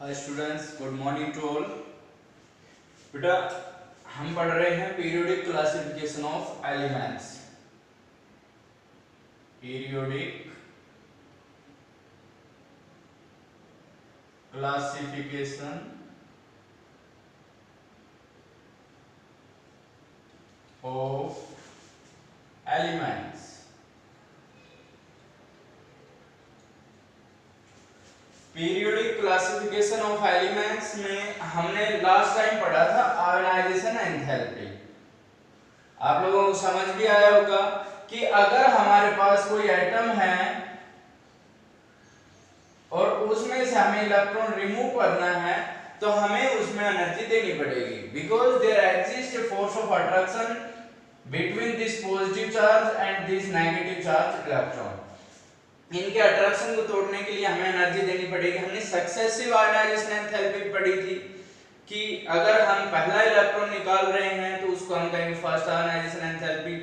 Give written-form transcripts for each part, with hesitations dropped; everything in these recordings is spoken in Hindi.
Hi students, good morning to all. बेटा हम पढ़ रहे हैं periodic classification of elements. Periodic classification of elements. Periodic classification of elements में हमने लास्ट टाइम पढ़ा था आयोनाइजेशन एंथैल्पी। आप लोगों को समझ भी आया होगा कि अगर हमारे पास कोई एटम है और उसमें से हमें इलेक्ट्रॉन रिमूव करना है तो हमें उसमें एनर्जी देनी पड़ेगी, because there exist a force of attraction between this positive charge and this negative charge electron. इनके अट्रैक्शन को तोड़ने के लिए हमें एनर्जी देनी पड़ेगी। हमने सक्सेसिव आयोनाइजेशन एंथैल्पी पढ़ी थी कि अगर हम पहला इलेक्ट्रॉन निकाल रहे हैं तो उसको हम कहेंगे first ionization enthalpy.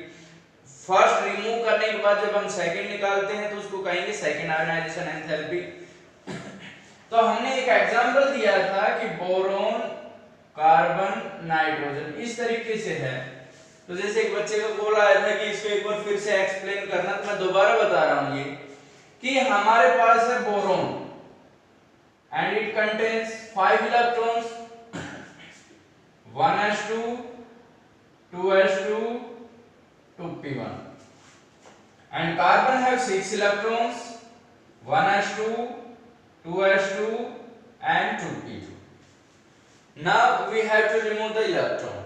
First remove करने के बाद जब हम सेकंड निकालते हैं तो उसको कहेंगे सेकंड आयोनाइजेशन एंथैल्पी। तो हमने एक एग्जांपल दिया था कि बोरोन, कार्बन, नाइट्रोजन इस तरीके से है। तो जैसे एक बच्चे का कॉल आया था कि इसको एक बार फिर से एक्सप्लेन करना, तो मैं दोबारा बता रहा हूं ये कि हमारे पास है boron and it contains 5 electrons, 1s2 2s2 2p1, and carbon have 6 electrons, 1s2 2s2 and 2p2. Now we have to remove the electron.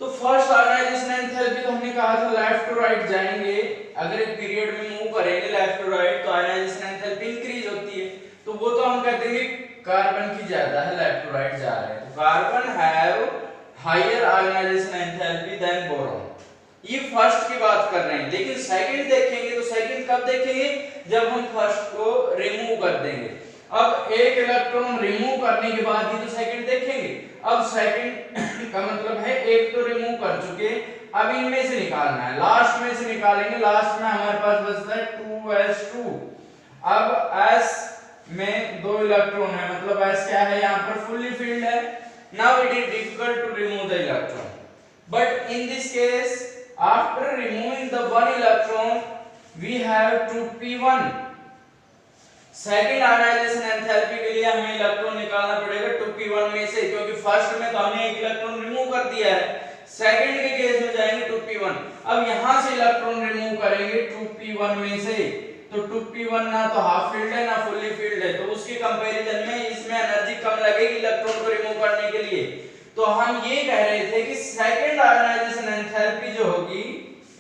तो फर्स्ट आयोनाइजेशन एंथैल्पी तो हमने कहा था लेफ्ट टू राइट जाएंगे। अगर एक पीरियड में मूव करेंगे लेफ्ट टू राइट तो आयोनाइजेशन एंथैल्पी इंक्रीज होती है। तो वो तो हम कहते हैं कार्बन की ज्यादा है, लेफ्ट टू राइट जा रहे हैं, तो carbon have higher ionization enthalpy than boron. ये फर्स्ट की बात कर रहे हैं, लेकिन सेकंड देखेंगे तो सेकंड कब देखेंगे? जब हम फर्स्ट को रिमूव कर देंगे। अब एक इलेक्ट्रॉन रिमूव करने के बाद ही तो सेकंड देखेंगे। अब सेकंड का मतलब है एक तो रिमूव कर चुके, अब इनमें से निकालना है, लास्ट में से निकालेंगे। लास्ट में हमारे पास बचता है 2s2। अब s में 2 इलेक्ट्रॉन है, मतलब s क्या है यहाँ पर? फुल्ली फिल्ड है। Now it is difficult to remove the electron, but in this case after removing the one electron we have 2p1। Second ionization enthalpy के लिए हमें इलेक्ट्रॉन निकालना पड़ेगा 2p1 में से, क्योंकि फर्स्ट में तो हमने एक इलेक्ट्रॉन रिमूव कर दिया है। सेकंड के केस में जाएंगे 2p1। अब यहां से इलेक्ट्रॉन रिमूव करेंगे 2p1 में से, तो 2p1 ना तो हाफ फील्ड है ना फुल्ली फील्ड है, तो उसके कंपैरिजन में इसमें एनर्जी कम लगेगी इलेक्ट्रॉन को रिमूव करने के लिए। तो हम ये कह रहे थे कि सेकंड आयोनाइजेशन एंथैल्पी जो होगी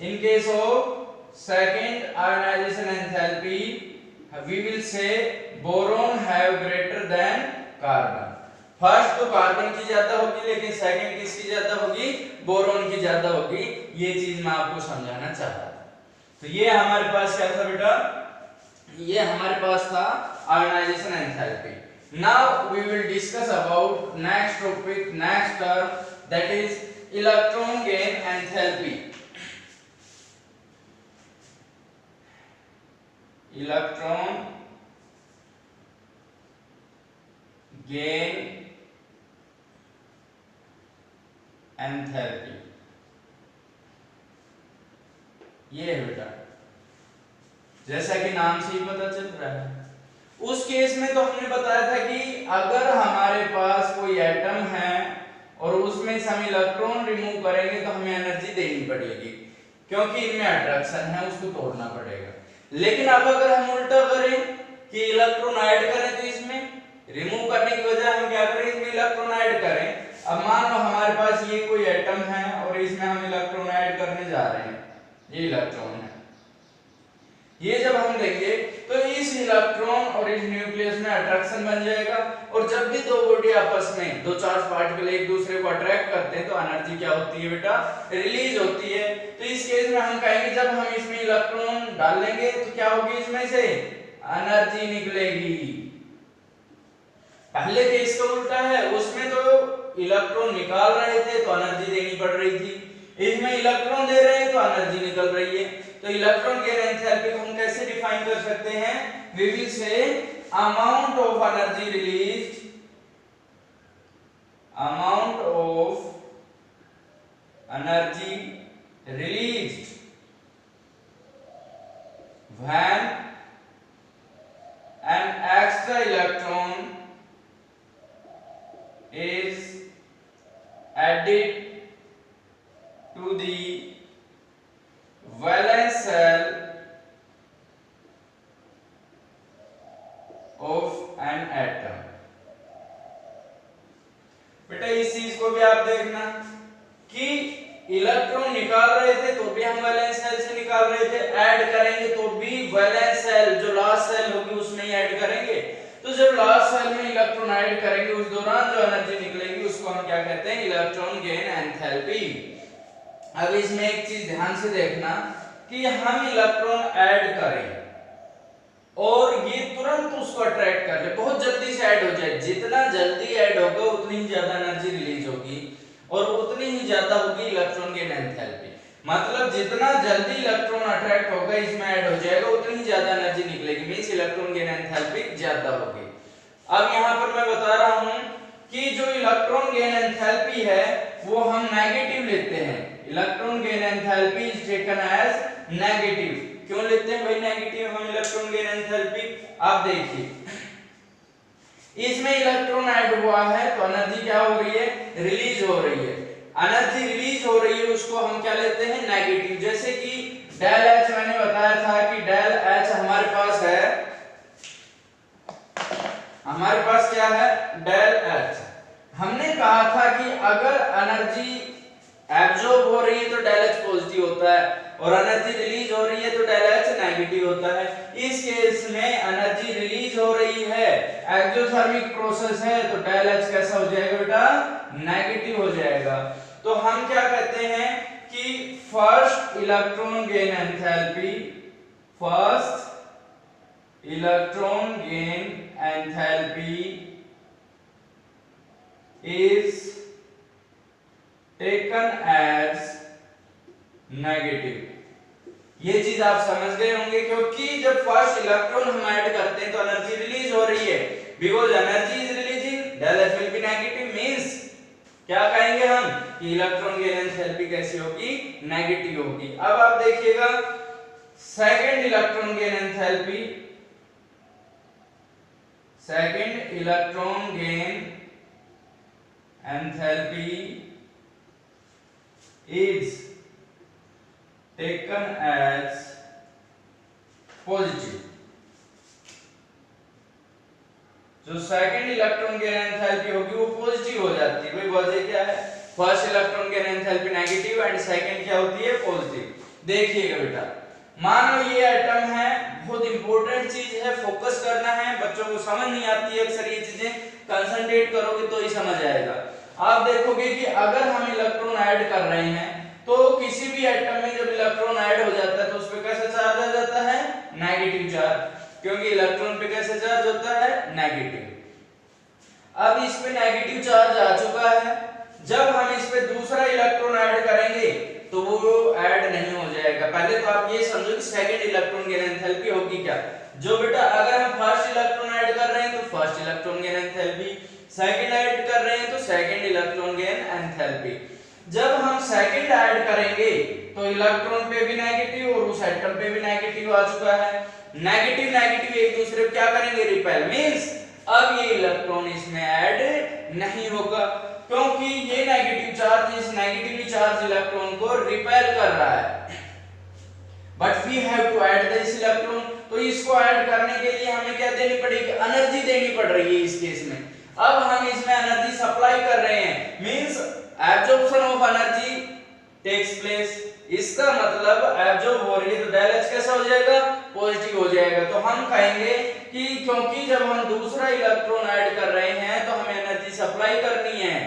in case of second ionization enthalpy we will say boron have greater than carbon। First तो कार्बन की ज्यादा होगी, लेकिन सेकंड किसकी ज्यादा होगी? बोरोन की ज्यादा होगी। ये चीज मैं आपको समझाना चाहता था। तो ये हमारे पास क्या था बेटा? ये हमारे पास था ionisation enthalpy. Now we will discuss about next topic, next term, that is electron gain enthalpy। Electron gain enthalpy, ये है बेटा, जैसा कि नाम से ही पता चल रहा है। उस केस में तो हमने बताया था कि अगर हमारे पास कोई एटम है और उसमें से हम इलेक्ट्रॉन रिमूव करेंगे तो हमें एनर्जी देनी पड़ेगी, क्योंकि इनमें अट्रैक्शन है, उसको तोड़ना पड़ेगा। लेकिन अब अगर हम उल्टा करें कि इलेक्ट्रॉन ऐड करें, तो इसमें रिमूव करने की बजाय हम क्या करें? इसमें इलेक्ट्रॉन ऐड करें। अब मान लो हमारे पास ये कोई एटम है और इसमें हम इलेक्ट्रॉन ऐड करने जा रहे हैं, ये इलेक्ट्रॉन है। ये जब हम देंगे तो इस इलेक्ट्रॉन और इस न्यूक्लियस में अट्रैक्शन बन जाएगा, और जब भी दो बॉडी आपस में, दो चार्ज पार्टिकल एक दूसरे को अट्रैक्ट करते हैं तो एनर्जी क्या होती है बेटा? रिलीज होती है। तो इस केस में हम कहेंगे जब हम इसमें इलेक्ट्रॉन डालेंगे तो क्या होगी? इसमें से एनर्जी निकलेगी। पहले केस का उल्टा है, उसमें तो इलेक्ट्रॉन निकाल रहे थे तो एनर्जी देनी पड़ रही थी, इसमें इलेक्ट्रॉन दे रहे हैं तो एनर्जी निकल रही है। तो इलेक्ट्रॉन गेन एंथैल्पी को हम कैसे डिफाइन कर सकते हैं? We will say amount of energy released amount of energy released when an extra electron is added to the valence shell of an atom। बेटा इस चीज को भी आप देखना कि इलेक्ट्रॉन निकाल रहे थे तो भी हम वैलेंस शेल से निकाल रहे थे, ऐड करेंगे तो भी वैलेंस शेल जो लास्ट शेल होगी उसमें ही ऐड करेंगे। तो जब लास्ट शेल में इलेक्ट्रॉन ऐड करेंगे उस दौरान जो एनर्जी निकलेगी उसको हम क्या कहते हैं, इलेक्ट्रॉन गेन एंथैल्पी। अब इसमें एक चीज ध्यान से देखना कि हम इलेक्ट्रॉन ऐड करें और ये तुरंत उसको अट्रैक्ट कर ले, बहुत जल्दी से ऐड हो जाए। जितना जल्दी ऐड होगा उतनी ही ज्यादा एनर्जी रिलीज होगी और उतनी ही ज्यादा होगी इलेक्ट्रॉन गेन एंथैल्पी। मतलब जितना जल्दी इलेक्ट्रॉन अट्रैक्ट होगा इसमें ऐड हो जाएगा उतनी ही ज्यादा एनर्जी निकलेगी, मींस इलेक्ट्रॉन गेन एंथैल्पी ज्यादा होगी। अब यहाँ पर मैं बता रहा हूँ कि जो इलेक्ट्रॉन गेन एंथैल्पी है वो हम नेगेटिव लेते हैं। Electron gain enthalpy is taken as negative. क्यों लेते हैं भाई नेगेटिव हम इलेक्ट्रॉन गेन एंथैल्पी? आप देखिए इसमें इलेक्ट्रॉन ऐड हुआ है तो एनर्जी क्या हो रही है, रिलीज हो रही है। एनर्जी रिलीज हो रही है उसको हम क्या लेते हैं, नेगेटिव। जैसे कि डेल एच मैंने बताया था कि डेल एच हमारे पास है, हमारे पास क्या है, डेल एच। हमने कहा था कि अगर एनर्जी एब्जॉर्ब हो रही है तो डेल एच पॉजिटिव होता है और एनर्जी रिलीज हो रही है तो डेल एच नेगेटिव होता है। इस केस में एनर्जी रिलीज हो रही है, एक्सोथर्मिक प्रोसेस है, तो डेल एच कैसा हो जाएगा बेटा, नेगेटिव हो जाएगा। तो हम क्या कहते हैं कि first electron gain enthalpy, first electron gain enthalpy is taken as negative. ये चीज आप समझ गए होंगे क्योंकि जब फर्स्ट इलेक्ट्रॉन हम ऐड करते हैं तो एनर्जी रिलीज हो रही है, because energy is releasing, del H will be negative, means क्या कहेंगे हम कि इलेक्ट्रॉन गेन एंथैल्पी कैसी होगी, नेगेटिव होगी। अब आप देखिएगा second electron gain enthalpy, second electron gain enthalpy is taken as positive। जो सेकंड इलेक्ट्रॉन गेन एंथैल्पी होगी वो पॉजिटिव हो जाती है। भाई वजह क्या है, first electron gain enthalpy negative and second क्या होती है, पॉजिटिव। देखिएगा बेटा मान लो ये एटम है, बहुत इंपॉर्टेंट चीज है, फोकस करना है, बच्चों को समझ नहीं आती है अक्सर ये चीजें, कंसंट्रेट करोगे तो ही समझ आएगा। आप देखोगे कि अगर हम इलेक्ट्रॉन ऐड कर रहे हैं तो किसी भी एटम में जब इलेक्ट्रॉन ऐड हो जाता है तो उस पे कैसा चार्ज आ जाता है, नेगेटिव चार्ज, क्योंकि इलेक्ट्रॉन पे कैसा चार्ज होता है, नेगेटिव। अब इस पे नेगेटिव चार्ज आ चुका है, जब हम इस पे दूसरा इलेक्ट्रॉन ऐड करेंगे तो वो ऐड नहीं हो जाएगा। पहले तो आप ये समझो कि सेकंड इलेक्ट्रॉन गेन एंथैल्पी होगी क्या, जो बेटा अगर हम फर्स्ट इलेक्ट्रॉन ऐड कर रहे हैं तो first electron gain enthalpy, second add कर रहे हैं तो सेकंड इलेक्ट्रॉन गेन एंथैल्पी। जब हम सेकंड ऐड करेंगे तो इलेक्ट्रॉन पे भी नेगेटिव और उस एटम पे भी नेगेटिव आ चुका है, नेगेटिव नेगेटिव एक दूसरे को क्या करेंगे, रिपेल, मींस अब ये इलेक्ट्रॉन इसमें ऐड नहीं होगा क्योंकि ये नेगेटिव चार्ज इस नेगेटिवली चार्ज इलेक्ट्रॉन को रिपेल कर रहा है। But we have to add this electron, तो इसको ऐड करने के लिए हमें क्या देनी पड़ेगी, एनर्जी देनी पड़ रही है इस केस में। अब हम इसमें एनर्जी सप्लाई कर रहे हैं, means absorption of energy takes place. इसका मतलब एब्जॉर्ब हो रही है तो डेल एच कैसा हो जाएगा, पॉजिटिव हो जाएगा। तो हम कहेंगे कि क्योंकि जब हम दूसरा इलेक्ट्रॉन ऐड कर रहे हैं तो हमें एनर्जी सप्लाई करनी है,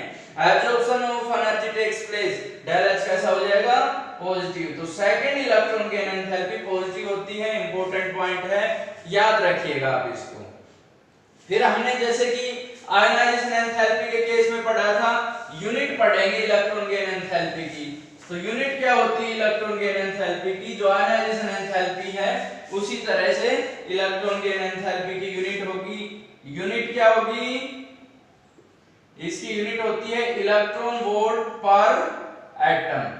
absorption of energy takes place, del H कैसा हो जाएगा, पॉजिटिव। तो second electron gain enthalpy positive होती है, इंपॉर्टेंट पॉइंट है, याद रखिएगा आप इसको। फिर हमने जैसे कि आयनाइजेशन एंथैल्पी के केस में पढ़ा था, यूनिट पढ़ेंगे इलेक्ट्रॉन गेन एंथैल्पी की। तो यूनिट क्या होती है इलेक्ट्रॉन गेन एंथैल्पी की, जो आयनाइजेशन एंथैल्पी है उसी तरह से इलेक्ट्रॉन गेन एंथैल्पी की यूनिट होगी। यूनिट क्या होगी, इसकी यूनिट होती है इलेक्ट्रॉन वोल्ट पर एटम।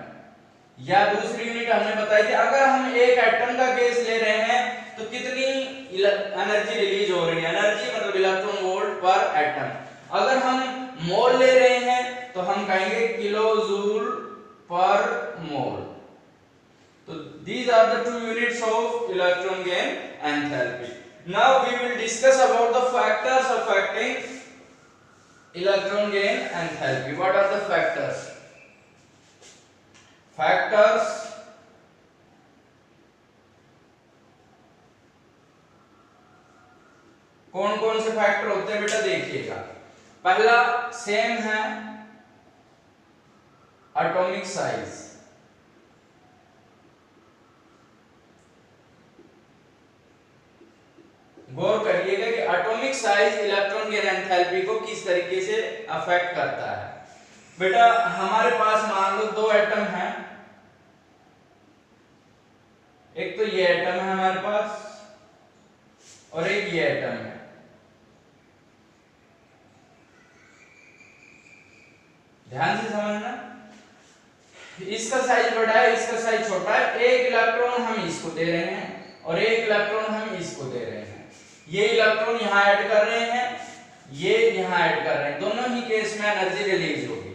या दूसरी यूनिट हमने बताई थी, अगर हम एक एटम का केस ले रहे हैं तो कितनी एनर्जी रिलीज हो रही है, एनर्जी मतलब इलेक्ट्रॉन वोल्ट पर एटम। अगर हम मोल ले रहे हैं तो हम कहेंगे किलो जूल पर मोल। तो these are the two units of electron gain enthalpy. Now we will discuss about the factors affecting electron gain enthalpy. What are the factors? Factors कौन कौन से फैक्टर होते हैं बेटा, देखिएगा। पहला सेम है एटॉमिक साइज। गौर करिएगा कि atomic size electron gain enthalpy को किस तरीके से अफेक्ट करता है। बेटा हमारे पास मान लो दो एटम हैं, एक तो ये एटम है हमारे पास और एक ये एटम है। ध्यान से समझना, इसका साइज बड़ा है, इसका साइज छोटा है। एक इलेक्ट्रॉन हम इसको दे रहे हैं और एक इलेक्ट्रॉन हम इसको दे रहे हैं। ये इलेक्ट्रॉन यहां ऐड कर रहे हैं, ये यहां ऐड कर रहे हैं। दोनों ही केस में एनर्जी रिलीज होगी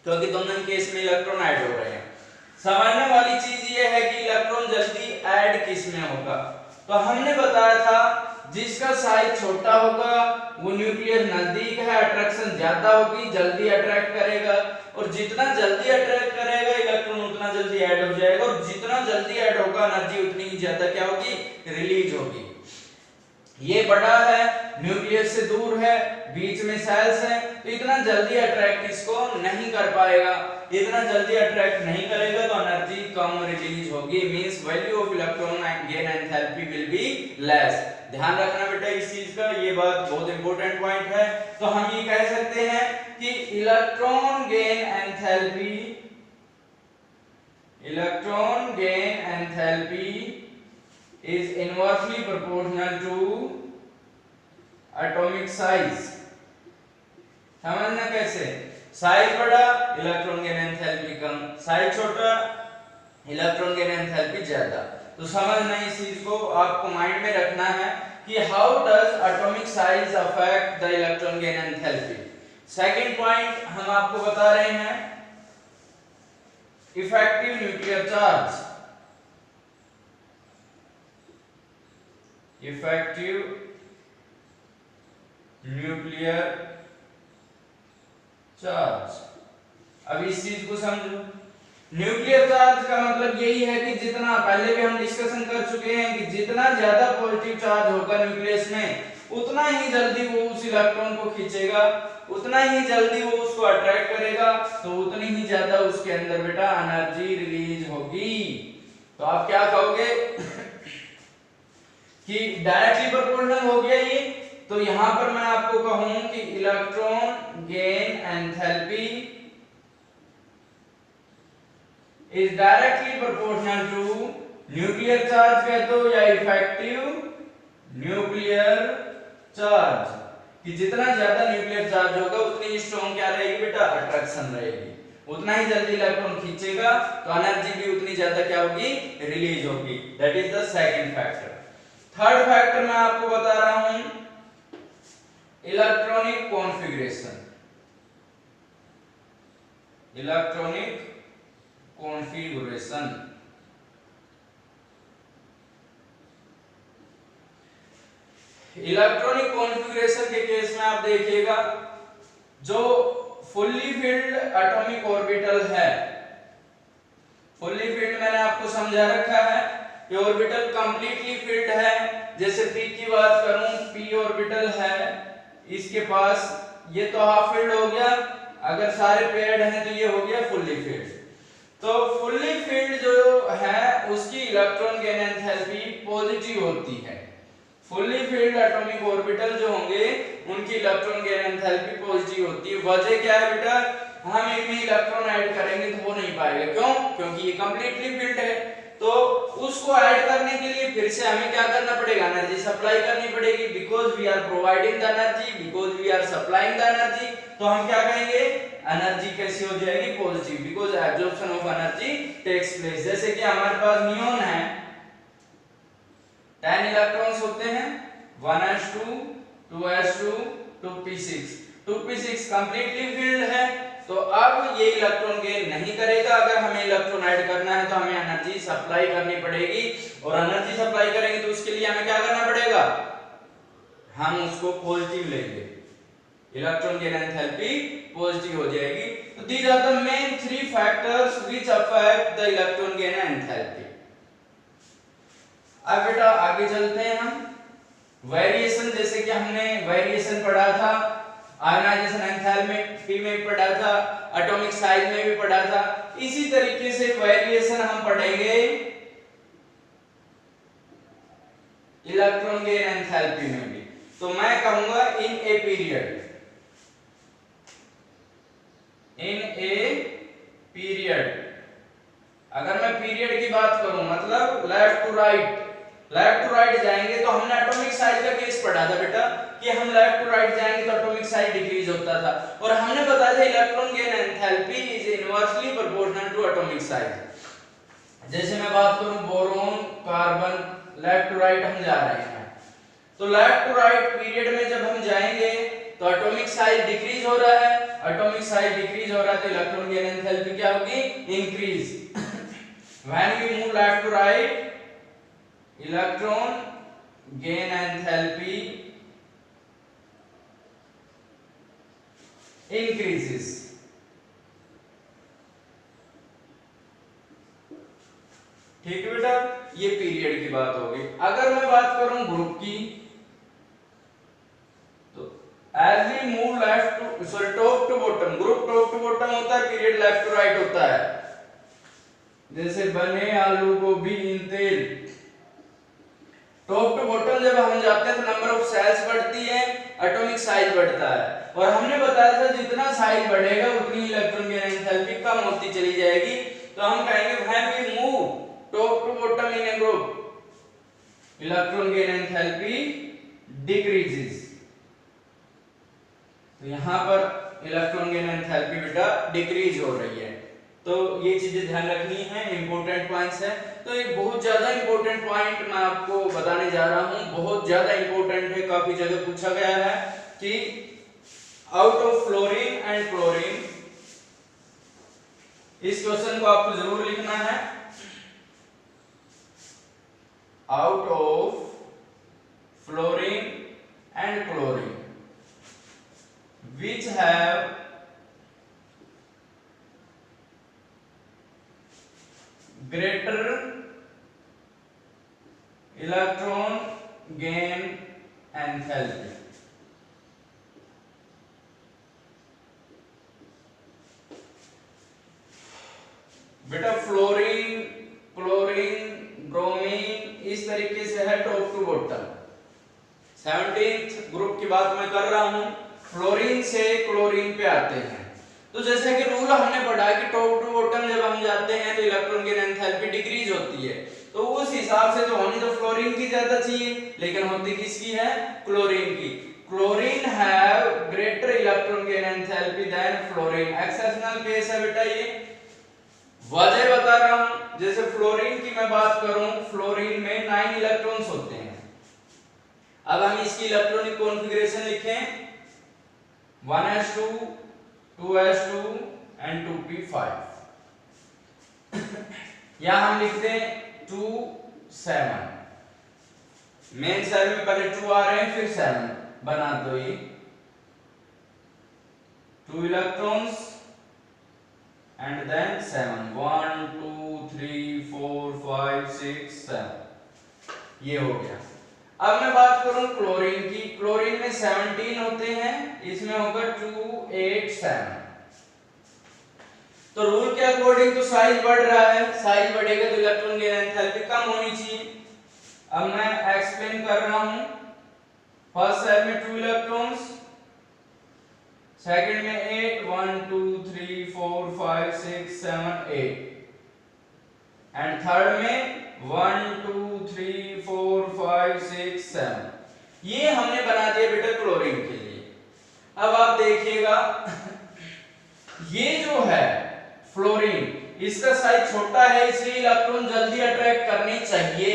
क्योंकि दोनों ही केस में इलेक्ट्रॉन ऐड हो रहे हैं। समझने वाली चीज ये है कि इलेक्ट्रॉन जल्दी ऐड किस में होगा। तो हमने बताया था जिसका साइज छोटा होगा वो न्यूक्लियस नजदीक है, अट्रैक्शन ज्यादा होगी, जल्दी अट्रैक्ट करेगा। और जितना जल्दी अट्रैक्ट करेगा इलेक्ट्रॉन उतना जल्दी ऐड हो जाएगा, और जितना जल्दी ऐड होगा एनर्जी उतनी ही ज्यादा क्या होगी, रिलीज होगी। ये बड़ा है, न्यूक्लियस से दूर है, बीच में सेल्स हैं, तो इतना जल्दी अट्रैक्ट इसको नहीं कर पाएगा। इतना जल्दी अट्रैक्ट नहीं करेगा तो एनर्जी कम रिलीज होगी, means value of electron gain enthalpy will be less. ध्यान रखना बेटा इस चीज का, ये बात बहुत इंपॉर्टेंट पॉइंट है। तो हम ये कह सकते हैं कि electron gain enthalpy is inversely proportional to atomic size। समझना कैसे, साइज बड़ा इलेक्ट्रॉन गेन एंथैल्पी कम, साइज छोटा इलेक्ट्रॉन गेन एंथैल्पी ज्यादा। तो समझना इस चीज को, आपको माइंड में रखना है कि how does atomic size affect the electron gain enthalpy. Second point हम आपको बता रहे हैं effective nuclear charge. Effective nuclear charge. अब इस चीज को समझो, न्यूक्लियर चार्ज का मतलब यही है कि जितना, पहले भी हम डिस्कशन कर चुके हैं कि जितना ज्यादा पॉजिटिव चार्ज होगा न्यूक्लियस में उतना ही जल्दी वो उस इलेक्ट्रॉन को खींचेगा, उतना ही जल्दी वो उसको अट्रैक्ट करेगा, तो उतनी ही ज्यादा उसके अंदर बेटा एनर्जी रिलीज होगी। तो आप क्या कहोगे कि डायरेक्टली प्रोपोर्शनल हो गया ये। तो यहां पर मैं आपको कहूं कि electron gain enthalpy is directly proportional to nuclear charge कह दो या इफेक्टिव न्यूक्लियर चार्ज, कि जितना ज्यादा न्यूक्लियर चार्ज होगा उतनी ही स्ट्रॉन्ग क्या रहेगी बेटा, अट्रैक्शन रहेगी, उतना ही जल्दी इलेक्ट्रॉन खींचेगा, तो एनर्जी भी उतनी ज्यादा क्या होगी, रिलीज होगी। That is the second factor. Third factor मैं आपको बता रहा हूं electronic configuration. Electronic configuration electronic configuration के केस में आप देखिएगा, जो फुल्ली फिल्ड एटॉमिक ऑर्बिटल है, फुल्ली फिल्ड मैंने आपको समझा रखा है कि ऑर्बिटल कंप्लीटली फिल्ड है। जैसे p की बात करूं, p ऑर्बिटल है, इसके पास ये तो हाफ फिल्ड हो गया, अगर सारे पेयर्ड हैं तो ये हो गया फुल्ली फिल्ड। तो फुल्ली फिल्ड जो है उसकी इलेक्ट्रॉन गेन एंथैल्पी पॉजिटिव होती है। फुल्ली फिल्ड एटॉमिक ऑर्बिटल जो होंगे उनकी इलेक्ट्रॉन गेन एंथैल्पी पॉजिटिव होती है। वजह क्या है बेटा, हम इनमें इलेक्ट्रॉन ऐड करेंगे तो हो नहीं पाएगा। क्यों? क्योंकि ये कंप्लीटली फिल्ड है। तो उसको ऐड करने के लिए फिर से हमें क्या करना पड़ेगा, एनर्जी सप्लाई करनी पड़ेगी, because we are providing the energy, because we are supplying the energy. तो हम क्या कहेंगे, एनर्जी कैसी हो जाएगी, positive, because absorption of energy takes place. जैसे कि हमारे पास नियॉन है, 10 इलेक्ट्रॉन्स होते हैं, 1s2 2s2 2p6, 2p6 completely field है। तो अब ये इलेक्ट्रॉन गेन नहीं करेगा, अगर हमें इलेक्ट्रॉन ऐड करना है तो हमें एनर्जी सप्लाई करनी पड़ेगी, और एनर्जी सप्लाई करेंगे तो उसके लिए हमें क्या करना पड़ेगा, हम उसको पॉजिटिव लेंगे, इलेक्ट्रॉन गेन एंथैल्पी पॉजिटिव हो जाएगी। तो these are the main 3 factors which affect the electron gain enthalpy. अब बेटा आगे चलते हैं हम, वेरिएशन, जैसे कि हमने वेरिएशन पढ़ा था, आयोनाइजेशन एंथैल्पी में पढ़ा था, एटॉमिक साइज में भी पढ़ा था, इसी तरीके से वेरिएशन हम पढ़ेंगे इलेक्ट्रॉन गेन एंथैल्पी में भी। तो मैं कहूंगा इन a period, in a period, अगर मैं पीरियड की बात करूं मतलब left to right, left to right जाएंगे तो हमने एटॉमिक साइज का केस पढ़ा था बेटा, कि हम लेफ्ट टू राइट जाएंगे तो एटॉमिक साइज डिक्रीज होता था, और हमने बताया था electron gain enthalpy is inversely proportional to atomic size. जैसे मैं बात करूं boron carbon, left to right हम जा रहे हैं, तो लेफ्ट टू राइट पीरियड में जब हम जाएंगे तो एटॉमिक साइज डिक्रीज हो रहा है, एटॉमिक साइज डिक्रीज हो रहा है तो इलेक्ट्रॉन गेन एंथैल्पी क्या होगी, increase. When we move left to right, electron gain enthalpy increases। ठीक है बेटा, ये पीरियड की बात होगी। अगर मैं बात करूं ग्रुप की, तो as we move left to sorry top to bottom, group top to bottom होता है, पीरियड लेफ्ट टू राइट होता है। जैसे बने आलू गोभी इन तेल, टॉप टू बॉटम जब हम जाते हैं तो नंबर ऑफ सेल्स बढ़ती है, एटॉमिक साइज बढ़ता है, और हमने बताया था जितना साइज बढ़ेगा उतनी इलेक्ट्रॉन गेन एंथैल्पी कम होती चली जाएगी। तो हम कहेंगे when we move top to bottom in a group, electron gain enthalpy decreases. तो यहां पर इलेक्ट्रॉन गेन एंथैल्पी बेटा डिक्रीज हो रही है। तो ये चीजें ध्यान रखनी है, इंपॉर्टेंट पॉइंट्स है। तो एक बहुत ज्यादा इंपॉर्टेंट पॉइंट मैं आपको बताने जा रहा हूं, बहुत ज्यादा इंपॉर्टेंट है, काफी जगह पूछा गया है कि out of fluorine and chlorine, इस क्वेश्चन को आपको जरूर लिखना है, out of fluorine and chlorine which have greater electron gain enthalpy। बेटा फ्लोरीन, क्लोरीन, ब्रोमीन इस तरीके से है top to bottom. 17th group की बात मैं कर रहा हूं, फ्लोरीन से क्लोरीन पे आते हैं। तो जैसे कि रूल हमने पढ़ा कि टॉप टू बॉटम जब हम जाते हैं तो इलेक्ट्रॉन गेन एंथैल्पी डिक्रीज होती है, तो उस हिसाब से तो होनी तो फ्लोरीन की ज्यादा चाहिए, लेकिन होती किसकी है, क्लोरीन की। Chlorine have greater electron gain enthalpy than fluorine. Exceptional case है बेटा ये, वजह बता रहा हूं। जैसे फ्लोरीन की मैं बात करूं, फ्लोरीन में 9 इलेक्ट्रॉन्स होते हैं। अब हम इसकी इलेक्ट्रॉनिक कॉन्फ़िगरेशन लिखें, 1s2 2s2 and 2p5। यहां हम लिखते हैं 2 7, मेन सेल में पहले 2 आ रहे हैं फिर 7 बना दो, ये 2 इलेक्ट्रॉन्स and then 7, 1 2 3 4 5 6 7, ये हो गया। अब मैं बात करूं क्लोरीन की, क्लोरीन में 17 होते हैं, इसमें होगा 2 8 7। तो रूल के अकॉर्डिंग तो साइज बढ़ रहा है, साइज बढ़ेगा तो इलेक्ट्रॉन गेन एंथैल्पी कम होनी चाहिए। अब मैं एक्सप्लेन कर रहा हूं, फर्स्ट सेल में 2 इलेक्ट्रॉन्स, सेकंड में 8 1 2 3 4 5 6 7 8, एंड थर्ड में 1 2 3 4 5 6 7। ये हमने बना दिया बेटा क्लोरीन के लिए। अब आप देखिएगा ये जो है फ्लोरीन, इसका साइज छोटा है इसलिए इलेक्ट्रॉन जल्दी अट्रैक्ट करनी चाहिए।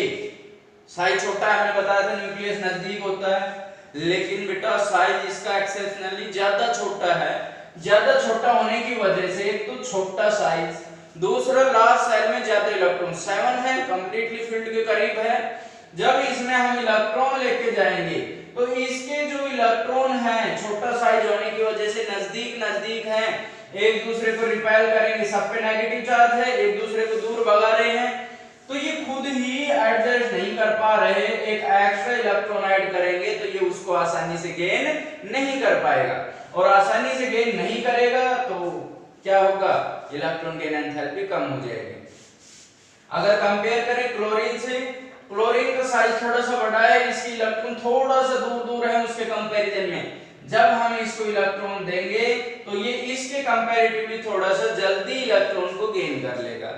साइज छोटा है, हमने बताया था न्यूक्लियस नजदीक होता है, लेकिन बेटा साइज इसका एक्सेप्शनली ज्यादा छोटा है। ज्यादा छोटा होने की वजह से एक तो छोटा साइज, दूसरा लास्ट सेल में ज्यादा इलेक्ट्रॉन 7 है, कंप्लीटली फील्ड के करीब है। जब इसमें हम इलेक्ट्रॉन लेके जाएंगे तो इसके जो इलेक्ट्रॉन हैं छोटा साइज होने की वजह से नजदीक नजदीक हैं, एक दूसरे को रिपेल करेंगे, सब पे नेगेटिव चार्ज है, एक दूसरे को दूर भगा रहे हैं, तो ये खुद ही एडजस्ट नहीं कर पा रहे, एक एक्स्ट्रा इलेक्ट्रॉन ऐड करेंगे तो ये उसको आसानी से गेन नहीं कर पाएगा, और आसानी से गेन नहीं करेगा तो क्या होगा, इलेक्ट्रॉन गेन एंथैल्पी कम हो जाएगी। अगर कंपेयर करें क्लोरीन से, क्लोरीन का साइज थोड़ा सा बड़ा है, इसकी इलेक्ट्रॉन थोड़ा सा दूर दूर है उसके कंपैरिजन में। जब हम इसको इलेक्ट्रॉन देंगे तो ये इसके कंपैरेटिवली थोड़ा सा जल्दी इलेक्ट्रॉन को गेन कर लेगा,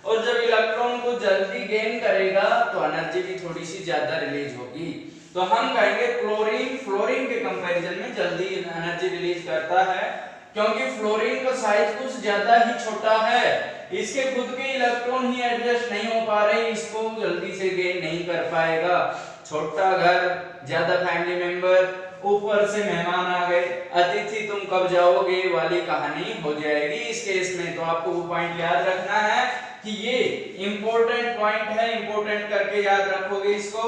और जब इलेक्ट्रॉन को जल्दी गेन करेगा तो एनर्जी भी थोड़ी सी ज्यादा रिलीज होगी। तो हम कहेंगे क्लोरीन फ्लोरीन के कंपैरिजन में जल्दी एनर्जी रिलीज करता है, क्योंकि फ्लोरीन का साइज कुछ ज्यादा ही छोटा है, इसके खुद के इलेक्ट्रॉन ही एडजस्ट नहीं हो पा रहे, इसको जल्दी से गेन नहीं कर पाएगा। छोटा घर, ज्यादा फैमिली मेंबर, ऊपर से मेहमान आ गए, अतिथि तुम कब जाओगे वाली कहानी हो जाएगी इस केस में। तो आपको वो पॉइंट याद रखना है कि ये इंपॉर्टेंट पॉइंट है, इंपॉर्टेंट करके याद रखोगे इसको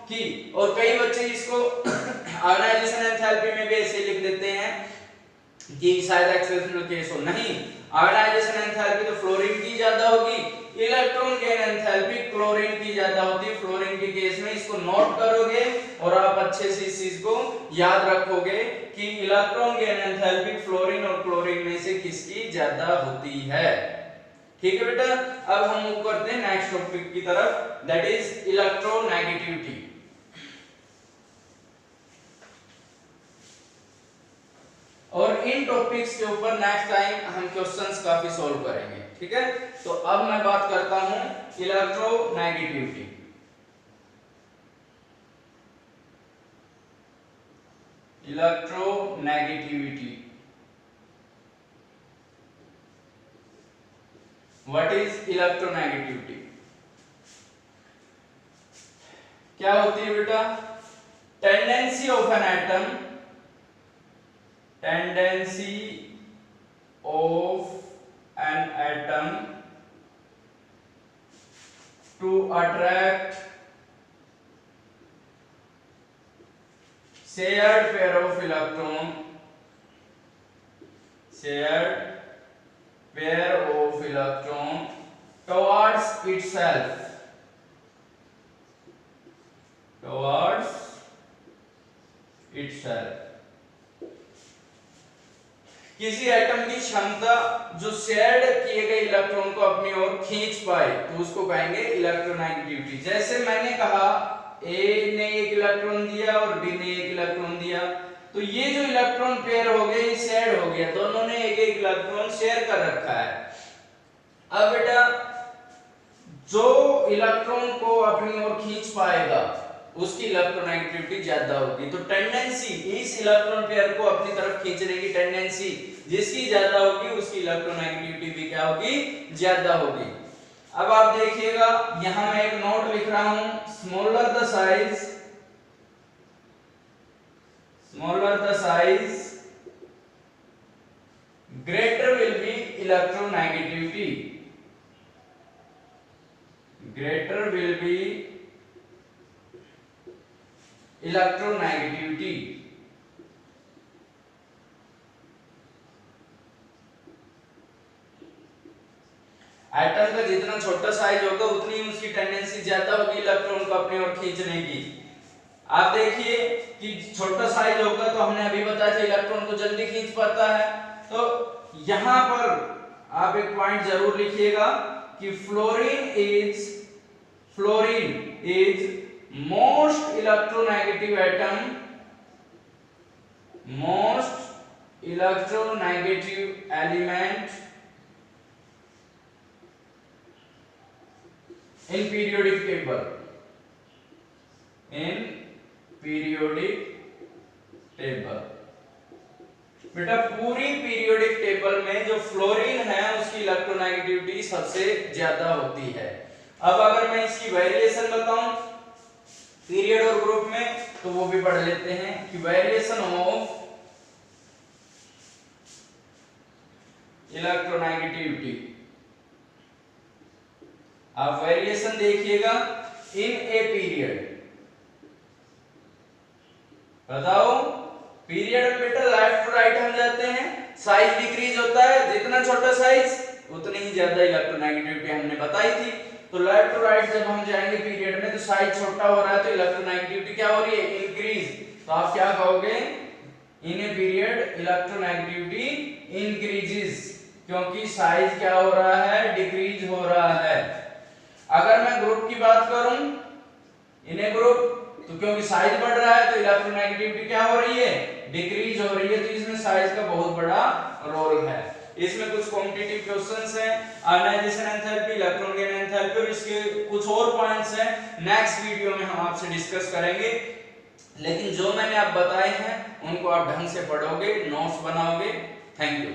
कि, और कई बच्चे इसको आयोनाइजेशन एंथैल्पी में भी ऐसे लिख देते हैं कि शायद एक्सेप्शनल केस हो, नहीं, आयोनाइजेशन एंथैल्पी तो फ्लोरीन की ज्यादा होगी, इलेक्ट्रॉन गेन एंथैल्पी क्लोरीन की ज्यादा होती है फ्लोरीन के केस में। इसको नोट करोगे और आप अच्छे से इस चीज को याद रखोगे कि इलेक्ट्रॉन गेन एंथैल्पी फ्लोरीन और क्लोरीन में से किसकी ज्यादा होती है। ठीक है बेटा, अब हम मूव करते हैं नेक्स्ट टॉपिक की तरफ, दैट इज इलेक्ट्रोनेगेटिविटी। और इन टॉपिक्स के ऊपर नेक्स्ट टाइम हम क्वेश्चंस काफी सॉल्व करेंगे। ठीक है, तो अब मैं बात करता हूं electronegativity. Electronegativity, what is electronegativity? क्या होती है बेटा? Tendency of an atom, tendency of an atom to attract shared pair of electron, shared pair of electron towards itself, towards itself। किसी एटम की क्षमता जो शेयर्ड किए गए इलेक्ट्रॉन को अपनी ओर खींच पाए तो उसको कहेंगे इलेक्ट्रोनेगेटिविटी। जैसे मैंने कहा ए ने एक इलेक्ट्रॉन दिया और बी ने एक इलेक्ट्रॉन दिया, तो ये जो इलेक्ट्रॉन पेयर हो गए ये शेयर हो गया, दोनों ने एक एक इलेक्ट्रॉन शेयर कर रखा है। अब बेटा जो इलेक्ट्रॉन को अपनी ओर खींच पाएगा उसकी इलेक्ट्रोनेगेटिविटी ज्यादा होगी। तो टेंडेंसी, इस इलेक्ट्रॉन पेयर को अपनी तरफ खींचने की टेंडेंसी जिसकी ज्यादा होगी उसकी इलेक्ट्रोनेगेटिविटी भी क्या होगी, ज्यादा होगी। अब आप देखिएगा यहां मैं एक नोट लिख रहा हूं, smaller the size, smaller the size greater will be electronegativity, greater will be electronegativity. Atom का जितना छोटा साइज होगा उतनी उसकी टेंडेंसी ज्यादा होगी इलेक्ट्रॉन को अपनी ओर खींचने की। आप देखिए कि छोटा साइज होगा तो हमने अभी बताया था इलेक्ट्रॉन को जल्दी खींच पाता है। तो यहां पर आप एक पॉइंट जरूर लिखिएगा कि fluorine is most electronegative atom, most electronegative element in periodic table, in periodic table. बेटा पूरी पीरियोडिक टेबल में जो फ्लोरीन है उसकी इलेक्ट्रोनेगेटिविटी सबसे ज्यादा होती है। अब अगर मैं इसकी वेरिएशन बताऊं पीरियड और ग्रुप में, तो वो भी पढ़ लेते हैं कि वेरिएशन ऑफ इलेक्ट्रोनेगेटिविटी। आप वेरिएशन देखिएगा इन ए पीरियड। बताओ पीरियड में बेटा लेफ्ट टू राइट हम जाते हैं, साइज डिक्रीज होता है, जितना छोटा साइज उतनी ही ज्यादा इलेक्ट्रोनेगेटिविटी हमने बताई थी। तो लेफ्ट टू राइट जब हम जाएंगे पीरियड में तो साइज छोटा हो रहा है तो इलेक्ट्रोनेगेटिविटी क्या हो रही है, इंक्रीज। तो आप क्या कहोगे, इन ए पीरियड इलेक्ट्रोनेगेटिविटी इंक्रीजेस, क्योंकि साइज क्या हो रहा है, डिक्रीज हो रहा है। अगर मैं ग्रुप की बात करूं इन ए ग्रुप, तो क्योंकि साइज बढ़ रहा है तो इलेक्ट्रोनेगेटिविटी क्या हो रही है, डिक्रीज हो रही है। तो इसमें साइज का बहुत बड़ा रोल है। इसमें कुछ कॉम्पिटिटिव क्वेश्चंस हैं, ionization enthalpy, electron gain enthalpy और इसके कुछ और पॉइंट्स हैं, नेक्स्ट वीडियो में हम आपसे डिस्कस करेंगे। लेकिन जो मैंने आप बताए हैं उनको आप ढंग से पढ़ोगे, नोट्स बनाओगे। Thank you.